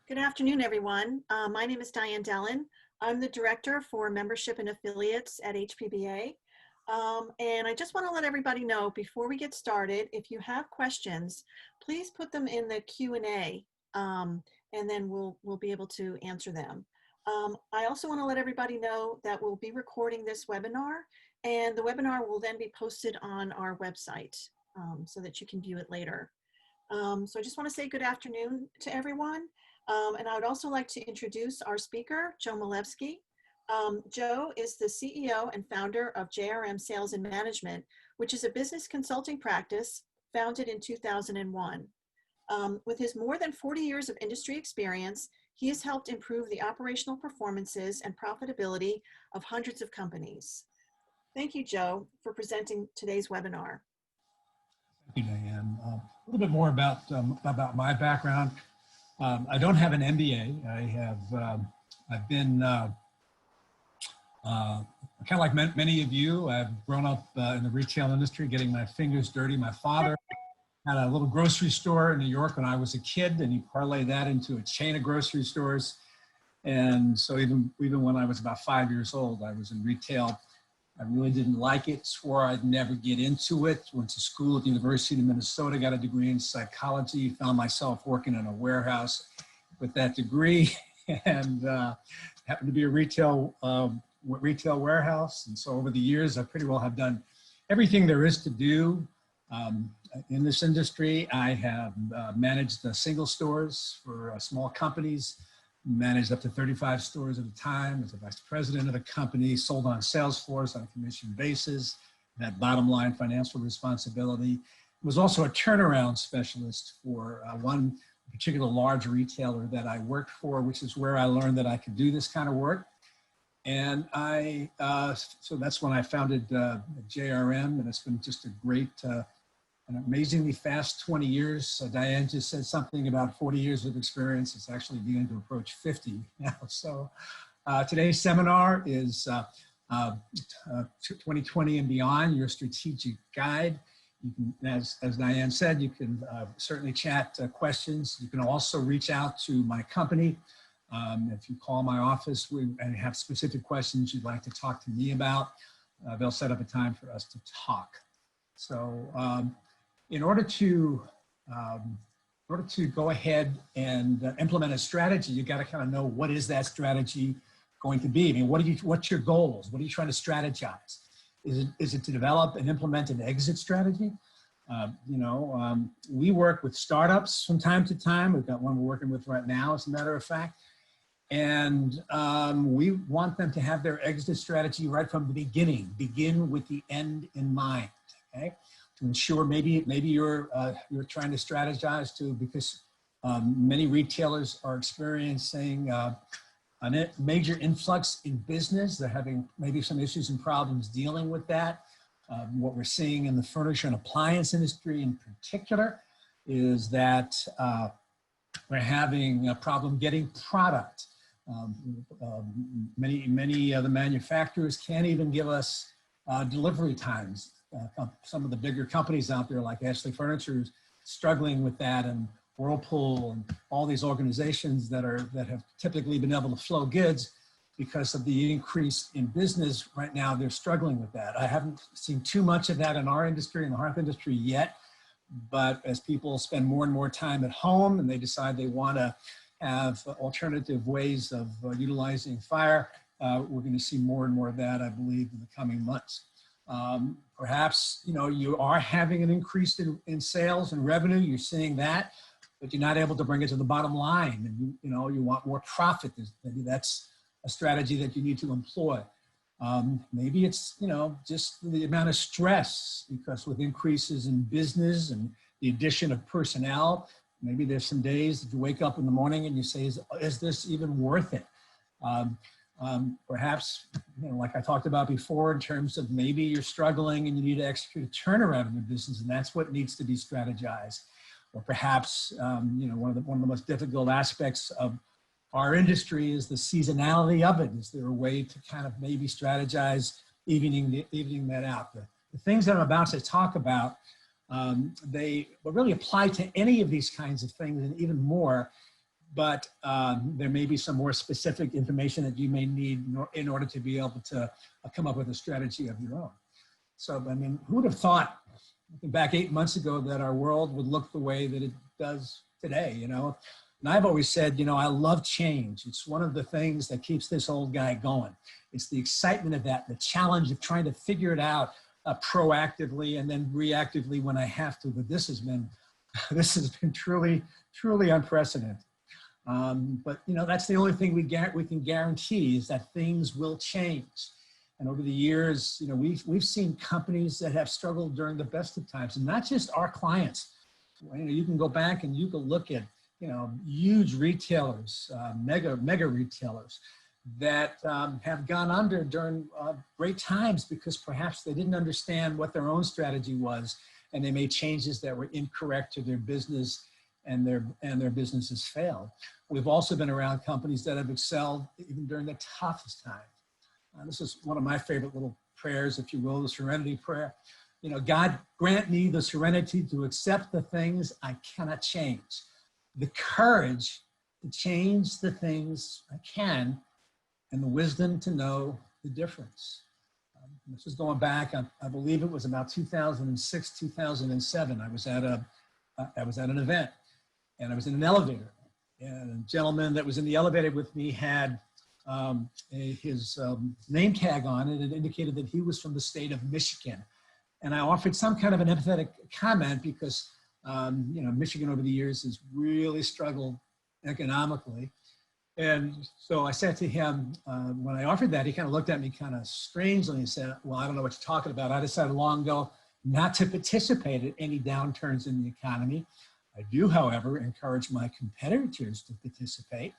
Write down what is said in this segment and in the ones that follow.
Good afternoon, everyone. My name is Diane Dellin. I'm the Director for Membership and Affiliates at HPBA. And I just want to let everybody know before we get started, if you have questions, please put them in the Q&A and then we'll be able to answer them. I also want to let everybody know that we'll be recording this webinar, and the webinar will then be posted on our website so that you can view it later. So I just want to say good afternoon to everyone. And I would also like to introduce our speaker, Joe Malevsky. Joe is the CEO and founder of JRM Sales and Management, which is a business consulting practice founded in 2001. With his more than 40 years of industry experience, he has helped improve the operational performances and profitability of hundreds of companies. Thank you, Joe, for presenting today's webinar. Thank you, Diane. A little bit more about my background. I don't have an MBA. I've been kind of like many of you. I've grown up in the retail industry, getting my fingers dirty. My father had a little grocery store in New York when I was a kid, and he parlayed that into a chain of grocery stores. And so even when I was about 5 years old, I was in retail. I really didn't like it, swore I'd never get into it. Went to school at the University of Minnesota, got a degree in psychology, found myself working in a warehouse with that degree, and happened to be a retail warehouse. And so over the years, I pretty well have done everything there is to do in this industry. I have managed single stores for small companies, managed up to 35 stores at a time as a vice president of the company, sold on Salesforce on a commission basis, had bottom line financial responsibility. Was also a turnaround specialist for one particular large retailer that I worked for, which is where I learned that I could do this kind of work. And so that's when I founded JRM, and it's been just a great, an amazingly fast 20 years. Diane just said something about 40 years of experience. It's actually beginning to approach 50 now. So today's seminar is 2020 and Beyond, your strategic guide. You can, as Diane said, you can certainly chat questions. You can also reach out to my company. If you call my office and have specific questions you'd like to talk to me about, they'll set up a time for us to talk. So in order to go ahead and implement a strategy, you got to kind of know, what is that strategy going to be? I mean, what's your goals? What are you trying to strategize? Is it to develop and implement an exit strategy? We work with startups from time to time. We've got one we're working with right now, as a matter of fact. And we want them to have their exit strategy right from the beginning. Begin with the end in mind, okay? To ensure maybe you're trying to strategize too, because many retailers are experiencing a major influx in business. They're having maybe some issues and problems dealing with that. What we're seeing in the furniture and appliance industry in particular is that we're having a problem getting product. Many of the manufacturers can't even give us delivery times. Some of the bigger companies out there like Ashley Furniture is struggling with that, and Whirlpool and all these organizations that have typically been able to flow goods because of the increase in business right now. They're struggling with that. I haven't seen too much of that in our industry, in the hearth industry yet, but as people spend more and more time at home and they decide they want to have alternative ways of utilizing fire, we're going to see more and more of that, I believe, in the coming months. Perhaps, you are having an increase in sales and revenue. You're seeing that, but you're not able to bring it to the bottom line, and you want more profit. Maybe that's a strategy that you need to employ. Maybe it's, just the amount of stress, because with increases in business and the addition of personnel, maybe there's some days that you wake up in the morning and you say, is this even worth it? Perhaps, like I talked about before, in terms of maybe you're struggling and you need to execute a turnaround in the business, and that's what needs to be strategized. Or perhaps, one of the most difficult aspects of our industry is the seasonality of it. Is there a way to kind of maybe strategize evening that out? The things that I'm about to talk about, they will really apply to any of these kinds of things, and even more but there may be some more specific information that you may need in order to be able to come up with a strategy of your own. So, I mean, who would have thought back 8 months ago that our world would look the way that it does today, you know? And I've always said, you know, I love change. It's one of the things that keeps this old guy going. It's the excitement of that, the challenge of trying to figure it out proactively and then reactively when I have to. But this has been truly, truly unprecedented. But you know, that's the only thing we can guarantee is that things will change. And over the years, you know, we've seen companies that have struggled during the best of times, and not just our clients. You know, you can go back and you can look at, you know, huge retailers, mega retailers that have gone under during great times because perhaps they didn't understand what their own strategy was, and they made changes that were incorrect to their business, and their businesses failed. We've also been around companies that have excelled even during the toughest times. This is one of my favorite little prayers, if you will, the Serenity Prayer. You know, God, grant me the serenity to accept the things I cannot change, the courage to change the things I can, and the wisdom to know the difference. This is going back, I believe it was about 2006, 2007. I was at an event, and I was in an elevator, and a gentleman that was in the elevator with me had his name tag on it. It indicated that he was from the state of Michigan. And I offered some kind of an empathetic comment because, you know, Michigan over the years has really struggled economically. And so I said to him, when I offered that, he kind of looked at me kind of strangely and said, well, I don't know what you're talking about. I decided long ago not to participate in any downturns in the economy. I do, however, encourage my competitors to participate.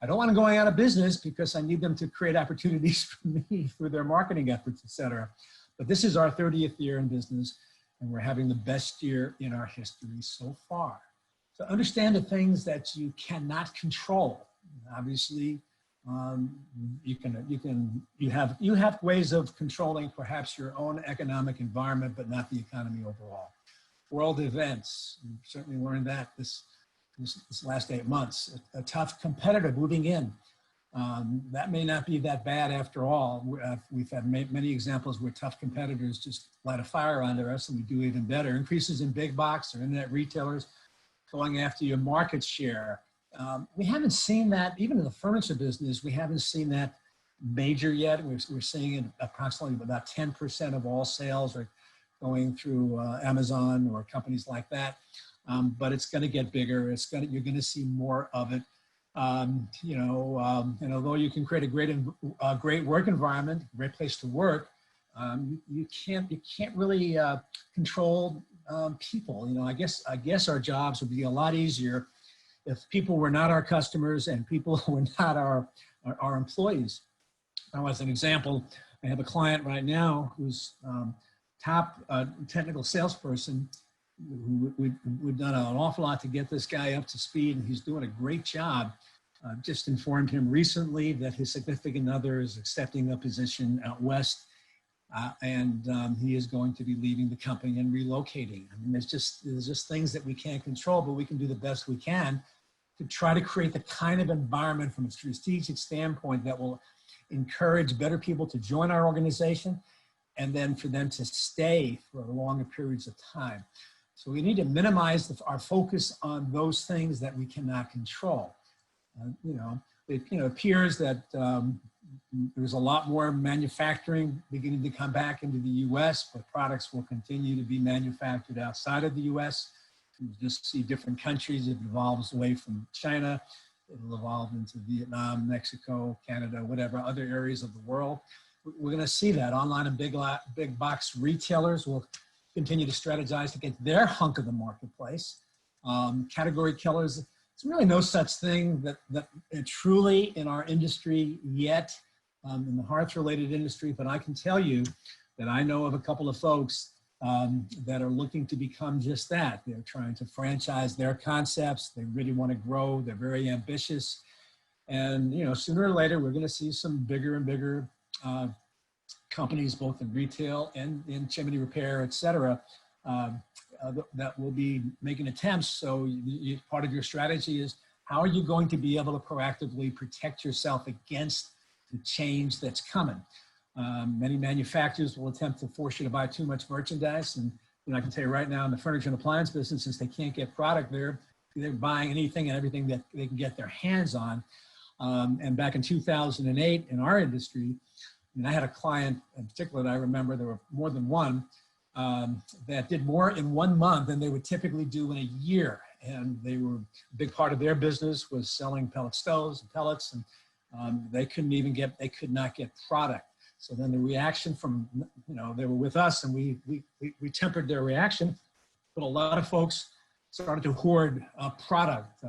I don't want them going out of business because I need them to create opportunities for me through their marketing efforts, et cetera. But this is our 30th year in business, and we're having the best year in our history so far. So understand the things that you cannot control. Obviously, you have ways of controlling perhaps your own economic environment, but not the economy overall. World events, we've certainly learned that this last 8 months. A tough competitor moving in. That may not be that bad after all. We've had many examples where tough competitors just light a fire under us and we do even better. Increases in big box or internet retailers going after your market share. We haven't seen that, even in the furniture business, we haven't seen that major yet. We're seeing it approximately about 10% of all sales are going through Amazon or companies like that. But it's going to get bigger. You're going to see more of it. And although you can create a great work environment, great place to work, you can't really control people. You know, I guess our jobs would be a lot easier if people were not our customers and people were not our employees. Now, as an example, I have a client right now who's top technical salesperson. We've done an awful lot to get this guy up to speed, and he's doing a great job. Just informed him recently that his significant other is accepting a position out west, and he is going to be leaving the company and relocating. I mean, there's just things that we can't control, but we can do the best we can to try to create the kind of environment from a strategic standpoint that will encourage better people to join our organization, and then for them to stay for longer periods of time. So we need to minimize our focus on those things that we cannot control. It appears that there's a lot more manufacturing beginning to come back into the U.S., but products will continue to be manufactured outside of the U.S. You just see different countries. It evolves away from China. It'll evolve into Vietnam, Mexico, Canada, whatever other areas of the world. We're going to see that. Online and big box retailers will continue to strategize to get their hunk of the marketplace. Category killers, there's really no such thing that truly in our industry yet, in the hearth-related industry, but I can tell you that I know of a couple of folks that are looking to become just that. They're trying to franchise their concepts. They really want to grow. They're very ambitious. And, sooner or later, we're going to see some bigger and bigger companies, both in retail and in chimney repair, et cetera, that will be making attempts. So part of your strategy is How are you going to be able to proactively protect yourself against the change that's coming? Many manufacturers will attempt to force you to buy too much merchandise. And I can tell you right now in the furniture and appliance business, since they can't get product there, they're buying anything and everything that they can get their hands on. And back in 2008 in our industry, and I had a client in particular that I remember, there were more than one, that did more in 1 month than they would typically do in a year. And they were, a big part of their business was selling pellet stoves and pellets, and they could not get product. So then the reaction from, they were with us, and we tempered their reaction, but a lot of folks started to hoard product,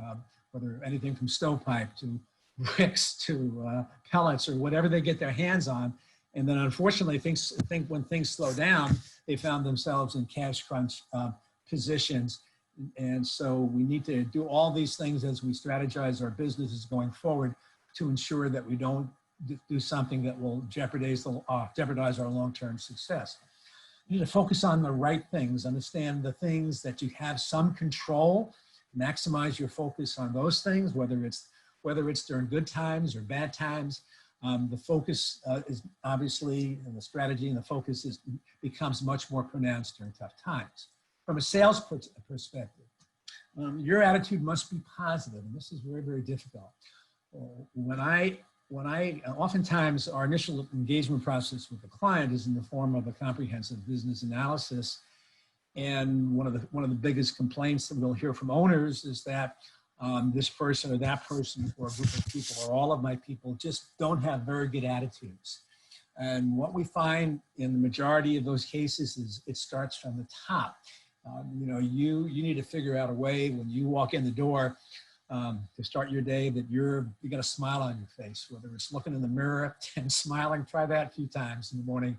whether anything from stovepipe to bricks to pellets or whatever they get their hands on. And then unfortunately, when things slow down, they found themselves in cash crunch positions. And so we need to do all these things as we strategize our businesses going forward to ensure that we don't do something that will jeopardize our long-term success. You need to focus on the right things, understand the things that you have some control, maximize your focus on those things, whether it's during good times or bad times. The focus is obviously, and the strategy and the focus becomes much more pronounced during tough times. From a sales perspective, your attitude must be positive, and this is very, very difficult. Oftentimes our initial engagement process with the client is in the form of a comprehensive business analysis. And one of the biggest complaints that we'll hear from owners is that this person or that person or a group of people or all of my people just don't have very good attitudes. And what we find in the majority of those cases is it starts from the top. You need to figure out a way when you walk in the door to start your day that you got a smile on your face, whether it's looking in the mirror and smiling. Try that a few times in the morning.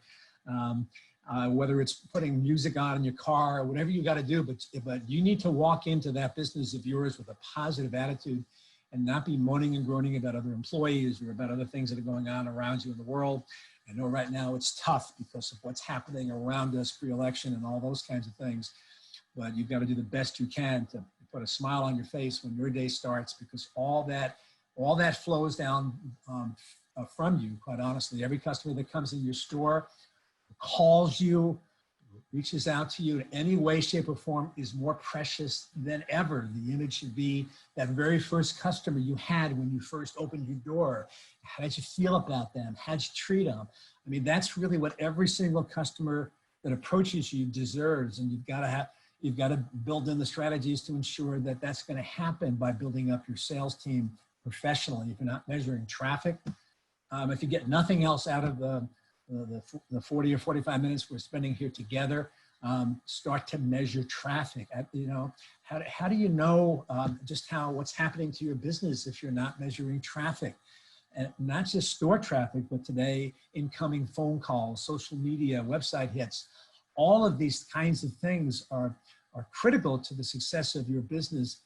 Whether it's putting music on in your car or whatever you got to do, but you need to walk into that business of yours with a positive attitude and not be moaning and groaning about other employees or about other things that are going on around you in the world. I know right now it's tough because of what's happening around us pre-election and all those kinds of things, but you've got to do the best you can to put a smile on your face when your day starts, because all that flows down from you, quite honestly. Every customer that comes in your store, calls you, reaches out to you in any way, shape, or form is more precious than ever. The image should be that very first customer you had when you first opened your door. How did you feel about them? How did you treat them? I mean, that's really what every single customer that approaches you deserves. And you've got to build in the strategies to ensure that that's going to happen by building up your sales team professionally. If you're not measuring traffic, if you get nothing else out of the 40 or 45 minutes we're spending here together, start to measure traffic. How do you know just what's happening to your business if you're not measuring traffic? And not just store traffic, but today incoming phone calls, social media, website hits. All of these kinds of things are critical to the success of your business.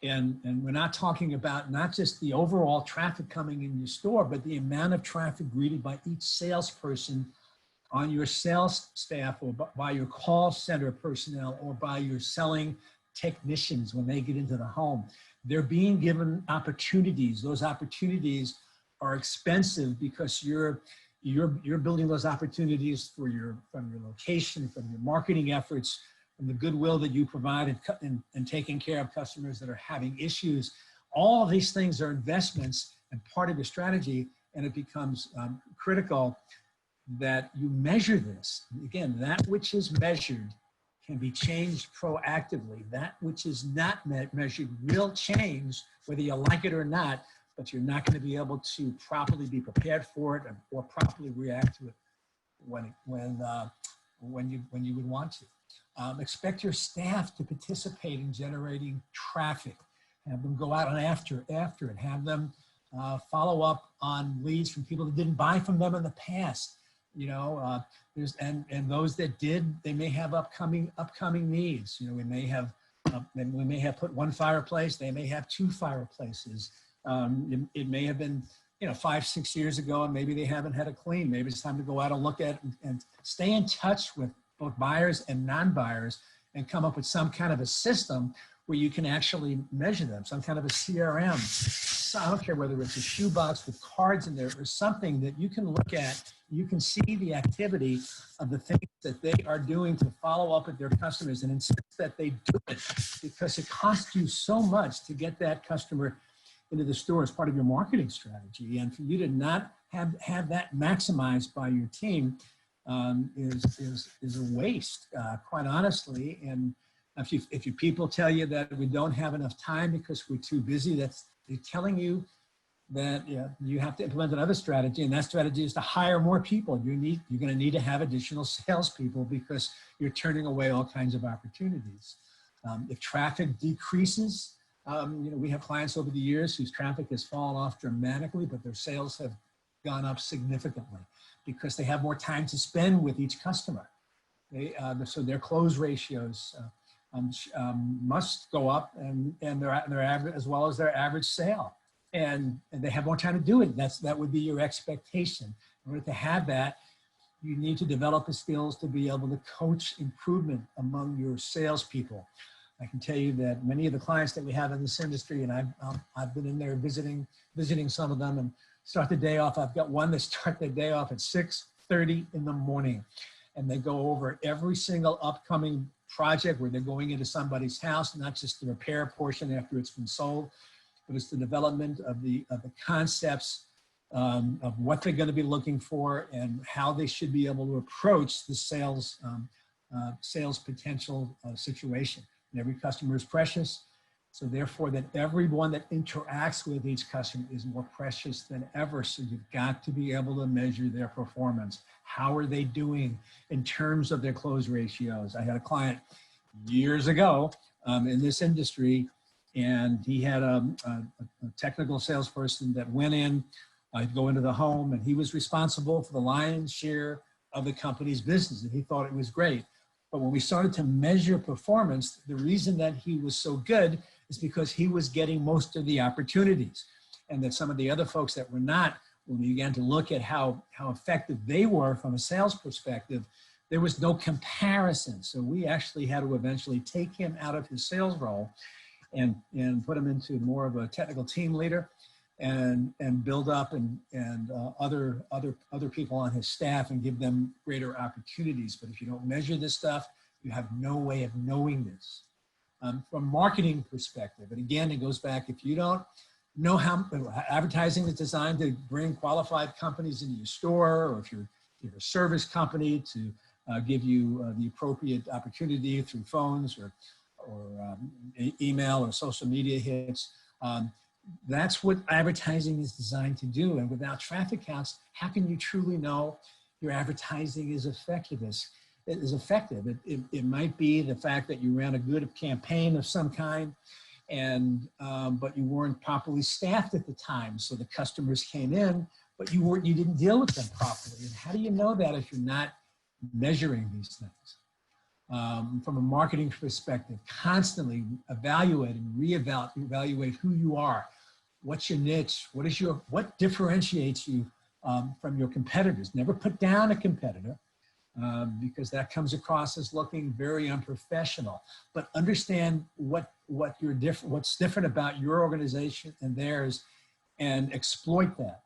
And we're not talking about not just the overall traffic coming in your store, but the amount of traffic greeted by each salesperson on your sales staff, or by your call center personnel, or by your selling technicians when they get into the home. They're being given opportunities. Those opportunities are expensive because you're building those opportunities from your location, from your marketing efforts, and the goodwill that you provide and taking care of customers that are having issues. All of these things are investments and part of your strategy, and it becomes critical that you measure this. Again, that which is measured can be changed proactively. That which is not measured will change whether you like it or not, but you're not going to be able to properly be prepared for it or properly react to it when you would want to. Expect your staff to participate in generating traffic. Have them go out and after it. Have them follow up on leads from people that didn't buy from them in the past. And those that did, they may have upcoming needs. We may have put one fireplace. They may have two fireplaces. It may have been 5-6 years ago, and maybe they haven't had a clean. Maybe it's time to go out and look at and stay in touch with both buyers and non-buyers and come up with some kind of a system where you can actually measure them, some kind of a CRM. So I don't care whether it's a shoebox with cards in there or something that you can look at, you can see the activity of the things that they are doing to follow up with their customers and insist that they do it, because it costs you so much to get that customer into the store as part of your marketing strategy. And for you to not have that maximized by your team is a waste, quite honestly. And if you people tell you that we don't have enough time because we're too busy, they're telling you that you have to implement another strategy, and that strategy is to hire more people. You're going to need to have additional salespeople because you're turning away all kinds of opportunities. If traffic decreases, we have clients over the years whose traffic has fallen off dramatically, but their sales have gone up significantly because they have more time to spend with each customer. So their close ratios must go up, and their average, as well as their average sale, and they have more time to do it. That would be your expectation. In order to have that, you need to develop the skills to be able to coach improvement among your salespeople. I can tell you that many of the clients that we have in this industry, and I've been in there visiting some of them, and start the day off. I've got one that start their day off at 6:30 in the morning, and they go over every single upcoming project where they're going into somebody's house, not just the repair portion after it's been sold, but it's the development of the concepts of what they're going to be looking for and how they should be able to approach the sales potential situation. And every customer is precious. So therefore, that everyone that interacts with each customer is more precious than ever. So you've got to be able to measure their performance. How are they doing in terms of their close ratios? I had a client years ago in this industry, and he had a technical salesperson that went in, go into the home, and he was responsible for the lion's share of the company's business, and he thought it was great. But when we started to measure performance, the reason that he was so good is because he was getting most of the opportunities, and that some of the other folks that were not, when we began to look at how effective they were from a sales perspective, there was no comparison. So we actually had to eventually take him out of his sales role and put him into more of a technical team leader and build up and other people on his staff and give them greater opportunities. But if you don't measure this stuff, you have no way of knowing this. From a marketing perspective, and again, it goes back, if you don't know how advertising is designed to bring qualified companies into your store, or if you're a service company to give you the appropriate opportunity through phones or email or social media hits, that's what advertising is designed to do. And without traffic counts, how can you truly know your advertising is effective? It might be the fact that you ran a good campaign of some kind, and but you weren't properly staffed at the time, so the customers came in, but you didn't deal with them properly. And how do you know that if you're not measuring these things? From a marketing perspective, constantly evaluate and reevaluate who you are. What's your niche? What differentiates you from your competitors? Never put down a competitor, because that comes across as looking very unprofessional. But understand what's different about your organization and theirs, and exploit that.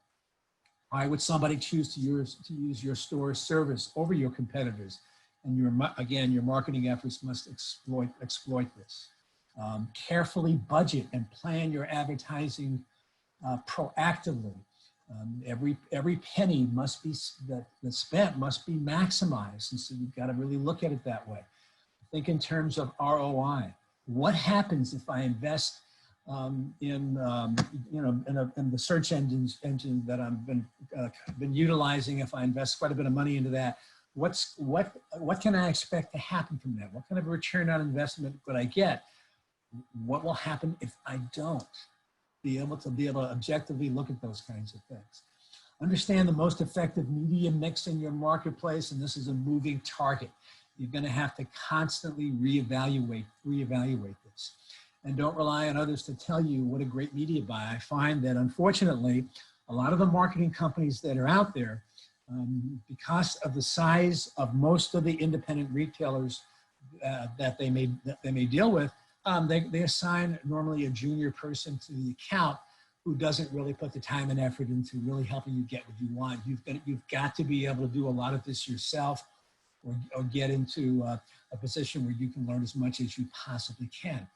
Why would somebody choose to use your store service over your competitors? And your marketing efforts must exploit this. Carefully budget and plan your advertising proactively. Every penny that's spent must be maximized, and so you've got to really look at it that way. Think in terms of ROI. What happens if I invest in the search engine that I've been utilizing? If I invest quite a bit of money into that, what can I expect to happen from that? What kind of a return on investment could I get? What will happen if I don't? Be able to objectively look at those kinds of things. Understand the most effective media mix in your marketplace, and this is a moving target. You're going to have to constantly reevaluate this. And don't rely on others to tell you what a great media buy. I find that, unfortunately, a lot of the marketing companies that are out there, because of the size of most of the independent retailers that they may deal with, They assign normally a junior person to the account who doesn't really put the time and effort into really helping you get what you want. You've got to be able to do a lot of this yourself, or get into a position where you can learn as much as you possibly can.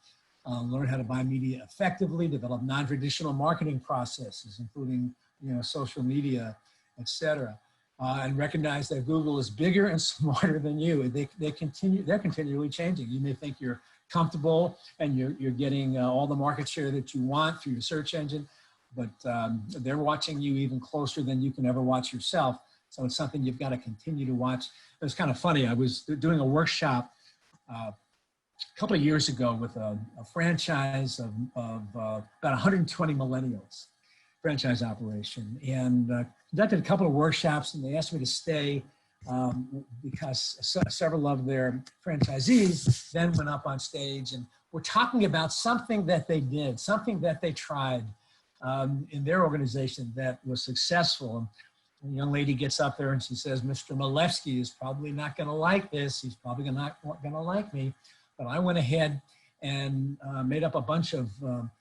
Learn how to buy media effectively, develop non-traditional marketing processes, including social media, etc. And recognize that Google is bigger and smarter than you. They're continually changing. You may think you're comfortable and you're getting all the market share that you want through your search engine, but they're watching you even closer than you can ever watch yourself. So it's something you've got to continue to watch. It was kind of funny. I was doing a workshop a couple of years ago with a franchise of about 120 millennials, franchise operation, and conducted a couple of workshops, and they asked me to stay because several of their franchisees then went up on stage and were talking about something that they did, something that they tried in their organization that was successful. And the young lady gets up there and she says, "Mr. Malevsky is probably not going to like this. He's probably not going to like me." But I went ahead and made up a bunch of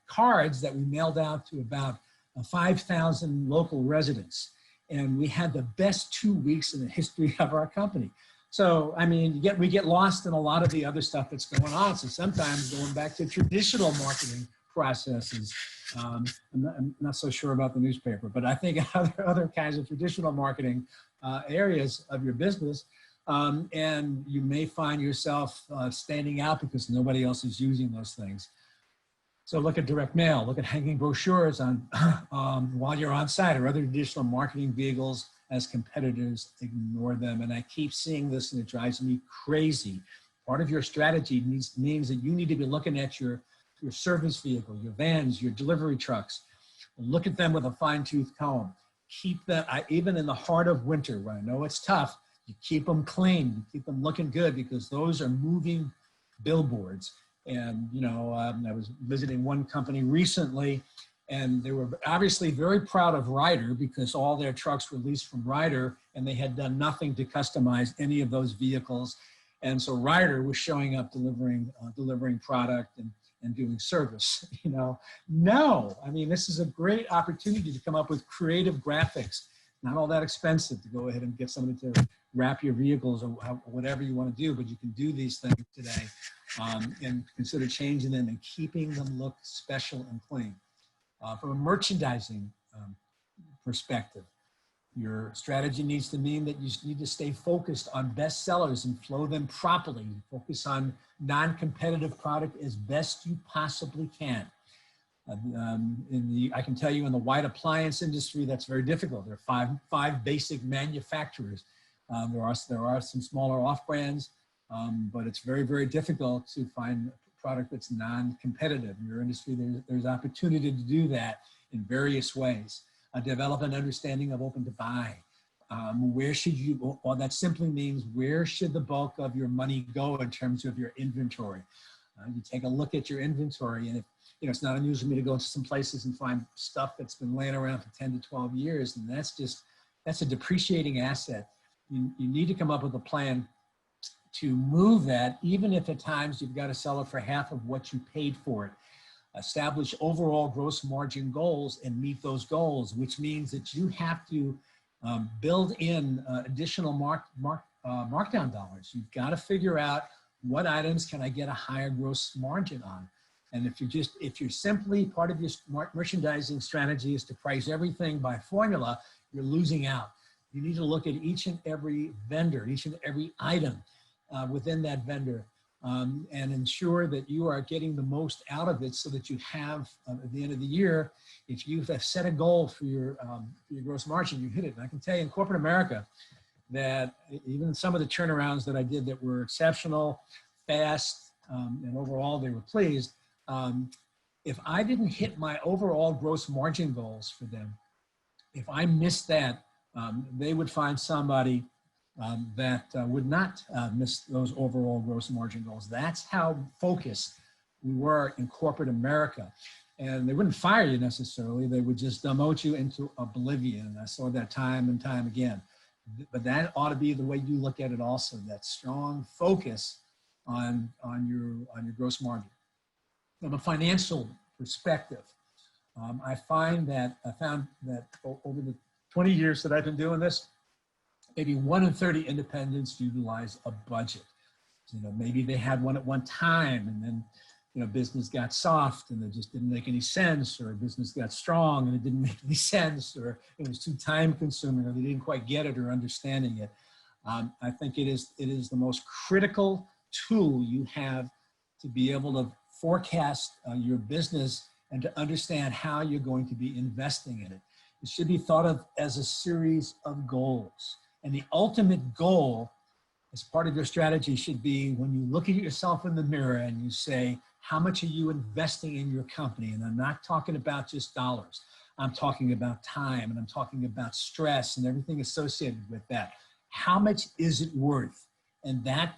cards that we mailed out to about 5,000 local residents. And we had the best 2 weeks in the history of our company. So, I mean, we get lost in a lot of the other stuff that's going on. So sometimes going back to traditional marketing processes, I'm not so sure about the newspaper, but I think other kinds of traditional marketing areas of your business, and you may find yourself standing out because nobody else is using those things. So look at direct mail, look at hanging brochures on while you're on site, or other traditional marketing vehicles as competitors. Ignore them. And I keep seeing this and it drives me crazy. Part of your strategy means that you need to be looking at your service vehicle, your vans, your delivery trucks. Look at them with a fine-tooth comb. Keep them, even in the heart of winter, where I know it's tough, you keep them clean, you keep them looking good, because those are moving billboards. And, I was visiting one company recently, and they were obviously very proud of Ryder because all their trucks were leased from Ryder, and they had done nothing to customize any of those vehicles. And so Ryder was showing up delivering product and doing service. No, I mean, this is a great opportunity to come up with creative graphics. Not all that expensive to go ahead and get somebody to wrap your vehicles or whatever you want to do, but you can do these things today and consider changing them and keeping them look special and clean. From a merchandising perspective, your strategy needs to mean that you need to stay focused on best sellers and flow them properly. Focus on non-competitive product as best you possibly can. I can tell you in the white appliance industry, that's very difficult. There are five basic manufacturers. There are some smaller off-brands, but it's very, very difficult to find a product that's non-competitive. In your industry, there's opportunity to do that in various ways. Develop an understanding of open to buy. Where should you, well, that simply means where should the bulk of your money go in terms of your inventory? You take a look at your inventory, and if it's not unusual for me to go to some places and find stuff that's been laying around for 10 to 12 years, and that's a depreciating asset. You need to come up with a plan to move that, even if at times you've got to sell it for half of what you paid for it. Establish overall gross margin goals and meet those goals, which means that you have to build in additional markdown dollars. You've got to figure out what items can I get a higher gross margin on. And if you're simply, part of your merchandising strategy is to price everything by formula, you're losing out. You need to look at each and every vendor, each and every item within that vendor, and ensure that you are getting the most out of it so that you have, at the end of the year, if you've set a goal for your gross margin, you hit it. And I can tell you in corporate America that even some of the turnarounds that I did that were exceptional, fast, and overall they were pleased, if I didn't hit my overall gross margin goals for them, if I missed that, they would find somebody that would not miss those overall gross margin goals. That's how focused we were in corporate America. And they wouldn't fire you necessarily. They would just demote you into oblivion. And I saw that time and time again. But that ought to be the way you look at it also, that strong focus on your gross margin. from a financial perspective, I found that over the 20 years that I've been doing this, maybe 1 in 30 independents utilize a budget. Maybe they had one at one time, and then, business got soft and it just didn't make any sense, or business got strong and it didn't make any sense, or it was too time consuming, or they didn't quite get it or understanding it. I think it is the most critical tool you have to be able to forecast your business and to understand how you're going to be investing in it. It should be thought of as a series of goals. And the ultimate goal as part of your strategy should be when you look at yourself in the mirror and you say, how much are you investing in your company? And I'm not talking about just dollars. I'm talking about time, and I'm talking about stress and everything associated with that. How much is it worth? And that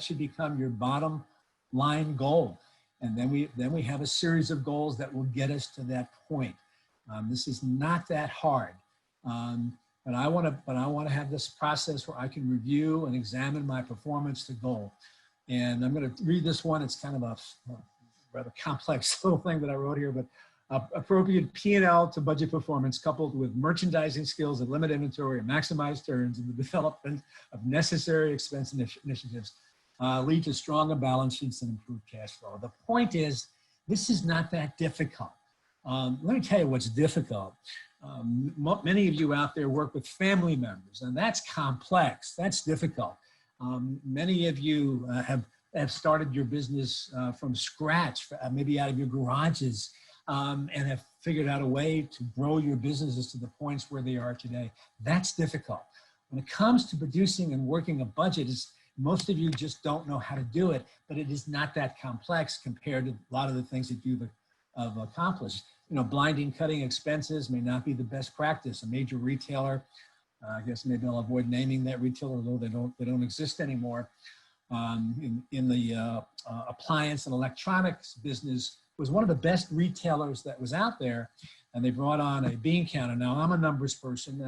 should become your bottom line goal. And then we have a series of goals that will get us to that point. This is not that hard. But I want to have this process where I can review and examine my performance to goal. And I'm going to read this one. It's kind of a rather complex little thing that I wrote here, but appropriate P&L to budget performance coupled with merchandising skills that limit inventory and maximize turns and the development of necessary expense initiatives lead to stronger balance sheets and improved cash flow. The point is, this is not that difficult. Let me tell you what's difficult. Many of you out there work with family members, and that's complex. That's difficult. Many of you have started your business from scratch, maybe out of your garages, and have figured out a way to grow your businesses to the points where they are today. That's difficult. When it comes to producing and working a budget, most of you just don't know how to do it, but it is not that complex compared to a lot of the things that you've accomplished. Blinding cutting expenses may not be the best practice. A major retailer, I guess maybe I'll avoid naming that retailer, although they don't exist anymore. In the appliance and electronics business, was one of the best retailers that was out there, and they brought on a bean counter. Now, I'm a numbers person.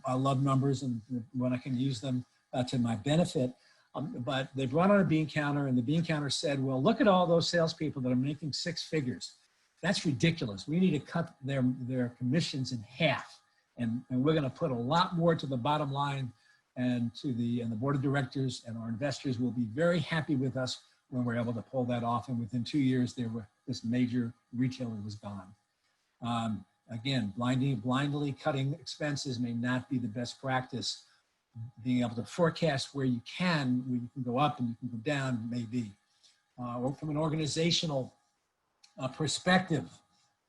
I love numbers, and when I can use them to my benefit. But they brought on a bean counter, and the bean counter said, well, look at all those salespeople that are making 6 figures. That's ridiculous. We need to cut their commissions in half. And we're going to put a lot more to the bottom line, and the board of directors and our investors will be very happy with us when we're able to pull that off. And within 2 years, this major retailer was gone. Again, blindly cutting expenses may not be the best practice. Being able to forecast where you can go up and you can go down, maybe. Or from an organizational perspective,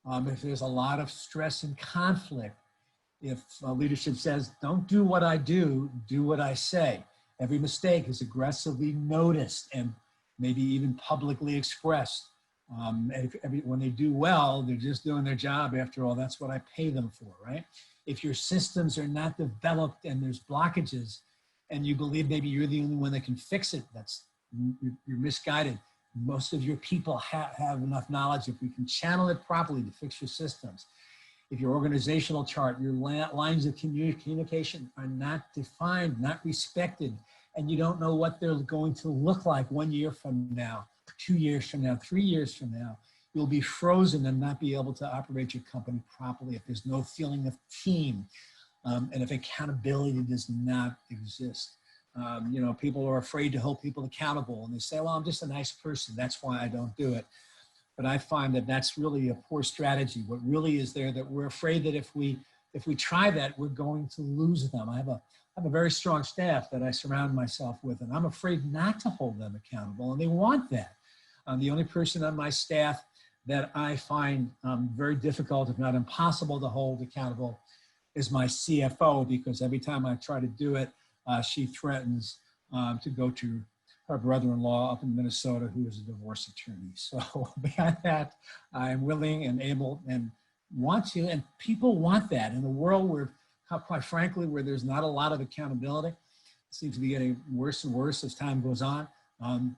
if there's a lot of stress and conflict, if leadership says, don't do what I do, do what I say. Every mistake is aggressively noticed and maybe even publicly expressed. When they do well, they're just doing their job. After all, that's what I pay them for, right? If your systems are not developed and there's blockages and you believe maybe you're the only one that can fix it, you're misguided. Most of your people have enough knowledge. If we can channel it properly to fix your systems. If your organizational chart, your lines of communication are not defined, not respected, and you don't know what they're going to look like 1 year from now, 2 years from now, 3 years from now, you'll be frozen and not be able to operate your company properly if there's no feeling of team, and if accountability does not exist. People are afraid to hold people accountable, and they say, well, I'm just a nice person. That's why I don't do it. But I find that that's really a poor strategy. What really is there, that we're afraid that if we try that, we're going to lose them. I have a very strong staff that I surround myself with, and I'm afraid not to hold them accountable, and they want that. The only person on my staff that I find very difficult, if not impossible, to hold accountable is my CFO, because every time I try to do it, she threatens to go to her brother-in-law up in Minnesota, who is a divorce attorney. So beyond that, I'm willing and able and want to, and people want that in a world where, quite frankly, where there's not a lot of accountability. It seems to be getting worse and worse as time goes on.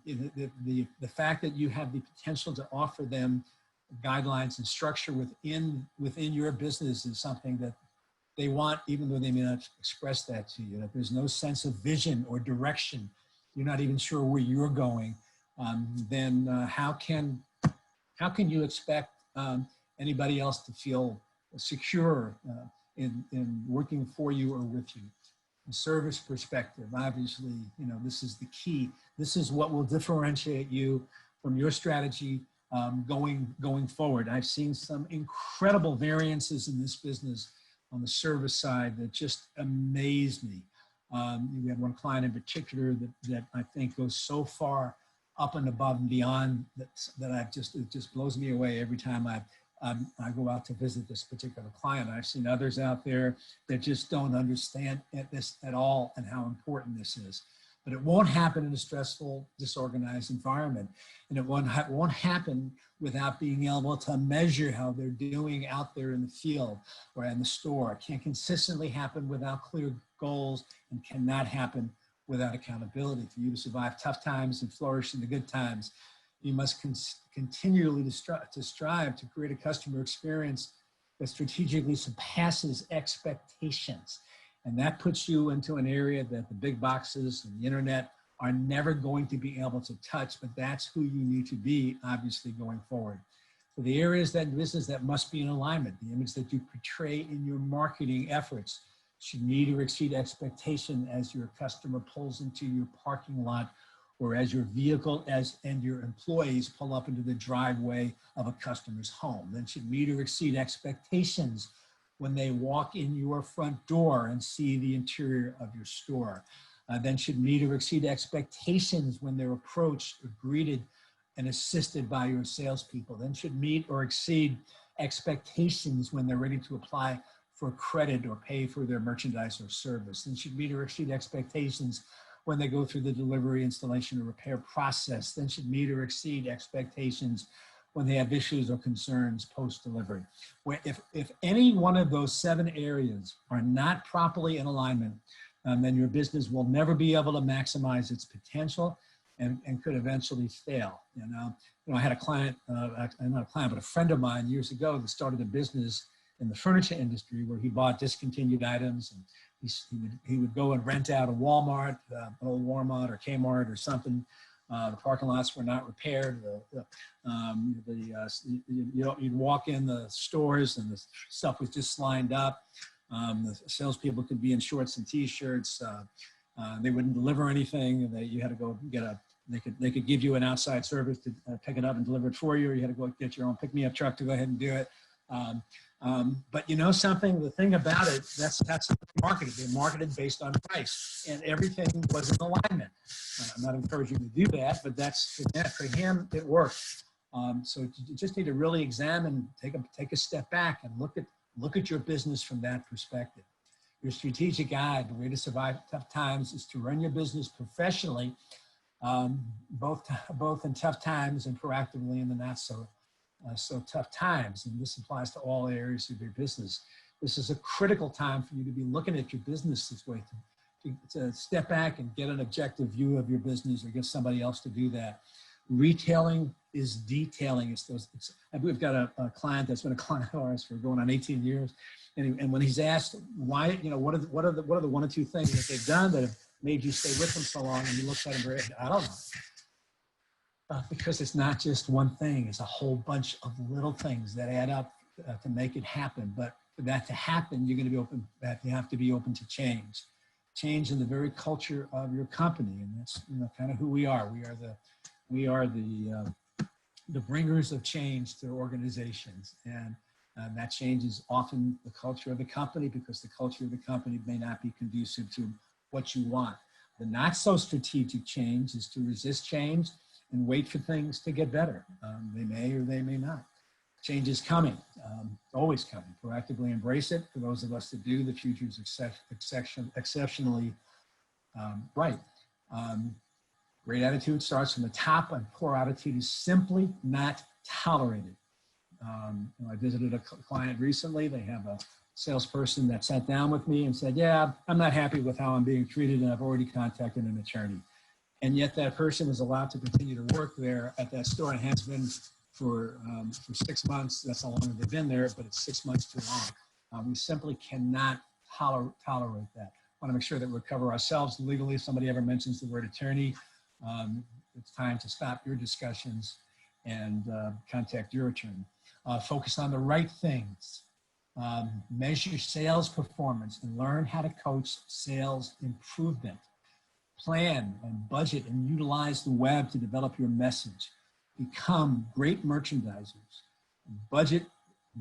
The fact that you have the potential to offer them guidelines and structure within your business is something that they want, even though they may not express that to you. If there's no sense of vision or direction, you're not even sure where you're going, then how can how can you expect anybody else to feel secure in working for you or with you? The service perspective, obviously, you know, this is the key. This is what will differentiate you from your strategy going forward. I've seen some incredible variances in this business on the service side that just amaze me. We had one client in particular that I think goes so far up and above and beyond that it just blows me away every time I go out to visit this particular client. I've seen others out there that just don't understand this at all and how important this is. But it won't happen in a stressful, disorganized environment. And it won't happen without being able to measure how they're doing out there in the field or in the store. It can't consistently happen without clear goals and cannot happen without accountability. For you to survive tough times and flourish in the good times, you must continually to strive to create a customer experience that strategically surpasses expectations. And that puts you into an area that the big boxes and the internet are never going to be able to touch, but that's who you need to be, obviously, going forward. So the areas that in business that must be in alignment, the image that you portray in your marketing efforts should meet or exceed expectation as your customer pulls into your parking lot or as your vehicle and your employees pull up into the driveway of a customer's home. Then should meet or exceed expectations when they walk in your front door and see the interior of your store. Then should meet or exceed expectations when they're approached or greeted and assisted by your salespeople. Then should meet or exceed expectations when they're ready to apply for credit or pay for their merchandise or service. Then should meet or exceed expectations when they go through the delivery, installation, or repair process. Then should meet or exceed expectations when they have issues or concerns post-delivery. If any one of those 7 areas are not properly in alignment, then your business will never be able to maximize its potential and could eventually fail. You know, I had a client, not a client, but a friend of mine years ago that started a business in the furniture industry where he bought discontinued items, and he would go and rent out a Walmart, an old Walmart or Kmart or something. The parking lots were not repaired. You'd walk in the stores and the stuff was just lined up. The salespeople could be in shorts and t-shirts. They wouldn't deliver anything. You had to go get they could give you an outside service to pick it up and deliver it for you, or you had to go get your own pick-me-up truck to go ahead and do it. But you know something, the thing about it, that's marketed. They marketed based on price, and everything was in alignment. I'm not encouraging you to do that, but for him, it worked. So you just need to really examine, take a step back and look at your business from that perspective. Your strategic guide, the way to survive tough times, is to run your business professionally, both in tough times and proactively in the not so tough times. And this applies to all areas of your business. This is a critical time for you to be looking at your business this way, to step back and get an objective view of your business or get somebody else to do that. Retailing is detailing. We've got a client that's been a client of ours for going on 18 years. And when he's asked why, you know, what are the 1 or 2 things that they've done that have made you stay with them so long, and he looks at him very, I don't know. Because it's not just one thing, it's a whole bunch of little things that add up to make it happen. But for that to happen, you're going to be open, you have to be open to change in the very culture of your company. And that's, you know, kind of who we are. We are the bringers of change to organizations. And that change is often the culture of the company, because the culture of the company may not be conducive to what you want. The not so strategic change is to resist change and wait for things to get better. They may or they may not. Change is coming, always coming. Proactively embrace it. For those of us that do, the future is exceptionally bright. Great attitude starts from the top, and poor attitude is simply not tolerated. I visited a client recently. They have a salesperson that sat down with me and said, yeah, I'm not happy with how I'm being treated, and I've already contacted an attorney. And yet that person is allowed to continue to work there at that store, and has been for 6 months. That's how long they've been there, but it's 6 months too long. We simply cannot tolerate that. I want to make sure that we cover ourselves legally. If somebody ever mentions the word attorney, it's time to stop your discussions and contact your attorney. Focus on the right things. Measure sales performance and learn how to coach sales improvement. Plan and budget and utilize the web to develop your message. Become great merchandisers. Budget,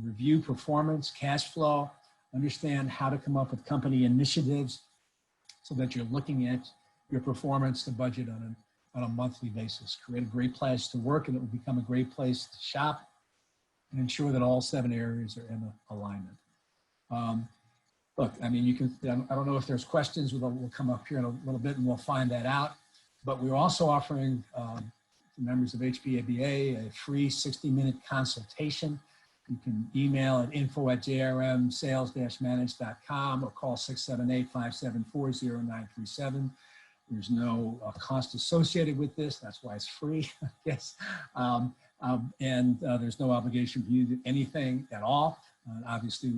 review performance, cash flow, understand how to come up with company initiatives so that you're looking at your performance, the budget on a monthly basis. Create a great place to work and it will become a great place to shop, and ensure that all 7 areas are in alignment. Look, I mean, you can, I don't know if there's questions, we'll come up here in a little bit and we'll find that out. But we're also offering to members of HPBA a free 60-minute consultation. You can email at info@jrmsales-manage.com or call 678-574-0937. There's no cost associated with this. That's why it's free, yes. There's no obligation for you to do anything at all. Obviously,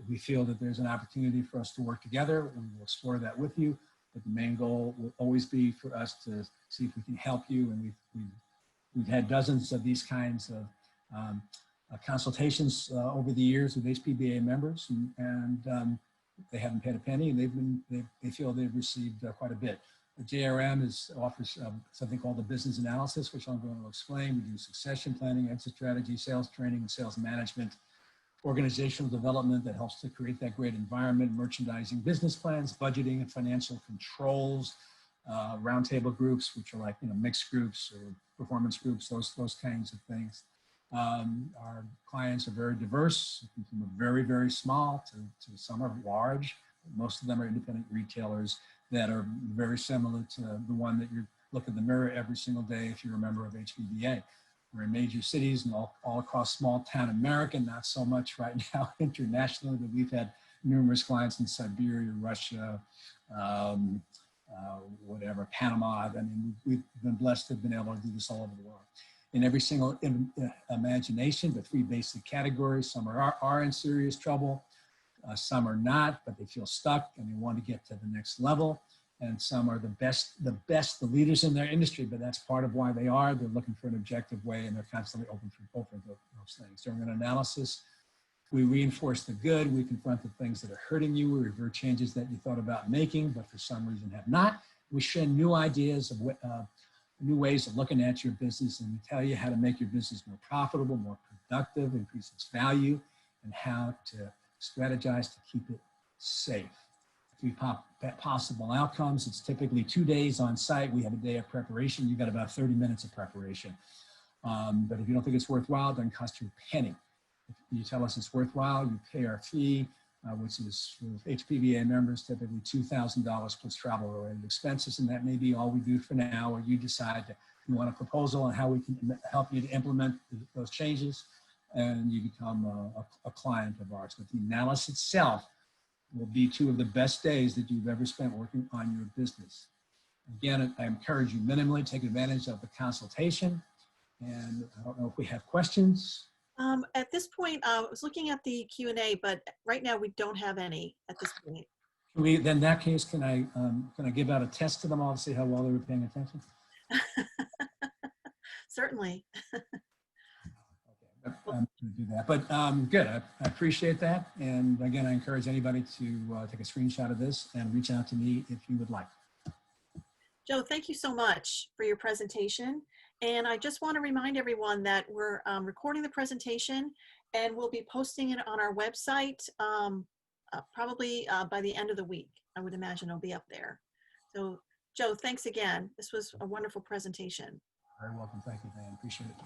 we feel that there's an opportunity for us to work together, and we'll explore that with you. But the main goal will always be for us to see if we can help you. And we've had dozens of these kinds of consultations over the years with HPBA members, and they haven't paid a penny, and they feel they've received quite a bit. The JRM offers something called the business analysis, which I'm going to explain. We do succession planning, exit strategy, sales training, and sales management, organizational development that helps to create that great environment, merchandising, business plans, budgeting, and financial controls, roundtable groups, which are like, mixed groups or performance groups, those kinds of things. Our clients are very diverse, from very, very small to some are large. Most of them are independent retailers that are very similar to the one that you look in the mirror every single day if you're a member of HPBA. We're in major cities and all across small town America, not so much right now internationally, but we've had numerous clients in Siberia, Russia, whatever, Panama. I mean, we've been blessed to have been able to do this all over the world. In every single imagination, the 3 basic categories. Some are in serious trouble, some are not, but they feel stuck and they want to get to the next level. And some are the the leaders in their industry, but that's part of why they are. They're looking for an objective way, and they're constantly open to those things. During an analysis, we reinforce the good, we confront the things that are hurting you, we revert changes that you thought about making, but for some reason have not. We share new ideas of new ways of looking at your business, and we tell you how to make your business more profitable, more productive, increase its value, and how to strategize to keep it safe. 3 possible outcomes. It's typically 2 days on site. We have a day of preparation. You've got about 30 minutes of preparation. But if you don't think it's worthwhile, it doesn't cost you a penny. If you tell us it's worthwhile, you pay our fee, which is for HPBA members, typically $2,000 plus travel-related expenses, and that may be all we do for now, or you decide that you want a proposal on how we can help you to implement those changes, and you become a client of ours. But the analysis itself will be 2 of the best days that you've ever spent working on your business. Again, I encourage you minimally take advantage of the consultation, and I don't know if we have questions. At this point, I was looking at the Q&A, but right now we don't have any at this point. Then in that case, can I give out a test to them all to see how well they were paying attention? Certainly. Okay, I'm going to do that. But good, I appreciate that. And again, I encourage anybody to take a screenshot of this and reach out to me if you would like. Joe, thank you so much for your presentation. And I just want to remind everyone that we're recording the presentation and we'll be posting it on our website probably by the end of the week. I would imagine it'll be up there. So Joe, thanks again. This was a wonderful presentation. Very welcome. Thank you, Dan. Appreciate it.